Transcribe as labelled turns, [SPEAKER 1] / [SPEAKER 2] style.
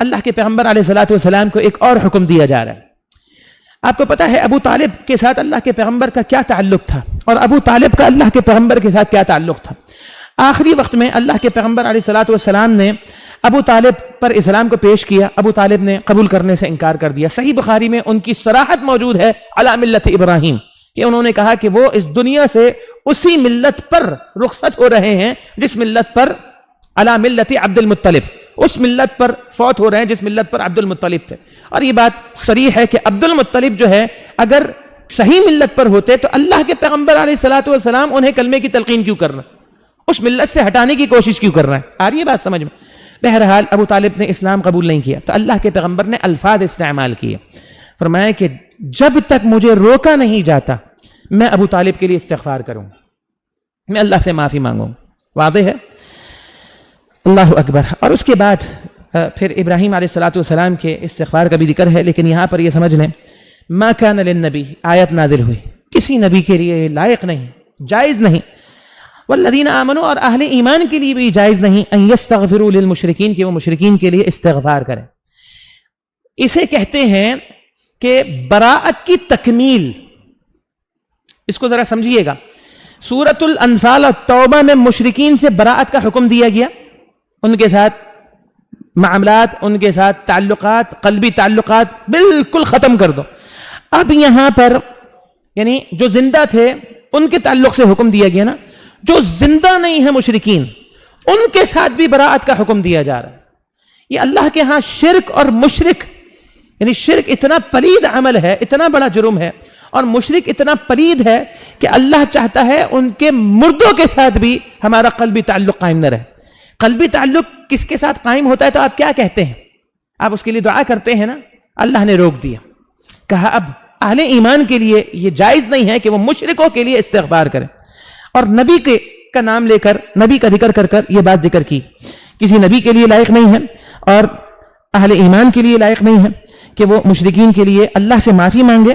[SPEAKER 1] اللہ کے پیغمبر علیہ الصلوۃ والسلام کو ایک اور حکم دیا جا رہا ہے. آپ کو پتا ہے ابو طالب کے ساتھ اللہ کے پیغمبر کا کیا تعلق تھا اور ابو طالب کا اللہ کے پیغمبر کے ساتھ کیا تعلق تھا. آخری وقت میں اللہ کے پیغمبر علیہ الصلوۃ والسلام نے ابو طالب پر اسلام کو پیش کیا. ابو طالب نے قبول کرنے سے انکار کر دیا. صحیح بخاری میں ان کی صراحت موجود ہے علی ملت ابراہیم، کہ انہوں نے کہا کہ وہ اس دنیا سے اسی ملت پر رخصت ہو رہے ہیں جس ملت پر علی ملت عبد المطلب، اس ملت پر فوت ہو رہے ہیں جس ملت پر عبد المطلب تھے. اور یہ بات صریح ہے کہ عبد المطلب جو ہے اگر صحیح ملت پر ہوتے تو اللہ کے پیغمبر علیہ الصلوۃ والسلام انہیں کلمے کی تلقین کیوں کرنا، اس ملت سے ہٹانے کی کوشش کیوں کر رہے ہیں. آ رہی ہے بات سمجھ میں؟ بہرحال ابو طالب نے اسلام قبول نہیں کیا تو اللہ کے پیغمبر نے الفاظ استعمال کیے. فرمایا کہ جب تک مجھے روکا نہیں جاتا میں ابو طالب کے لیے استغفار کروں، میں اللہ سے معافی مانگوں. واضح ہے؟ اللہ اکبر. اور اس کے بعد پھر ابراہیم علیہ الصلوۃ والسلام کے استغفار کا بھی ذکر ہے، لیکن یہاں پر یہ سمجھ لیں ما کان للنبی آیت نازل ہوئی، کسی نبی کے لیے لائق نہیں، جائز نہیں، والذین آمنوا اور اہل ایمان کے لیے بھی جائز نہیں ان یستغفروا للمشرکین، کہ وہ مشرکین کے لیے استغفار کریں. اسے کہتے ہیں کہ براءت کی تکمیل. اس کو ذرا سمجھیے گا. سورۃ الانفال اور توبہ میں مشرکین سے براءت کا حکم دیا گیا، ان کے ساتھ معاملات، ان کے ساتھ تعلقات، قلبی تعلقات بالکل ختم کر دو. اب یہاں پر یعنی جو زندہ تھے ان کے تعلق سے حکم دیا گیا نا، جو زندہ نہیں ہے مشرکین ان کے ساتھ بھی براءت کا حکم دیا جا رہا ہے. یہ اللہ کے ہاں شرک اور مشرک، یعنی شرک اتنا پلید عمل ہے، اتنا بڑا جرم ہے، اور مشرک اتنا پلید ہے کہ اللہ چاہتا ہے ان کے مردوں کے ساتھ بھی ہمارا قلبی تعلق قائم نہ رہے. قلبی تعلق کس کے ساتھ قائم ہوتا ہے تو آپ کیا کہتے ہیں؟ آپ اس کے لیے دعا کرتے ہیں نا. اللہ نے روک دیا، کہا اب اہل ایمان کے لیے یہ جائز نہیں ہے کہ وہ مشرکوں کے لیے استغفار کریں. اور نبی کا نام لے کر، نبی کا ذکر کر کر یہ بات ذکر کی. کسی نبی کے لیے لائق نہیں ہے اور اہل ایمان کے لیے لائق نہیں ہے کہ وہ مشرکین کے لیے اللہ سے معافی مانگے.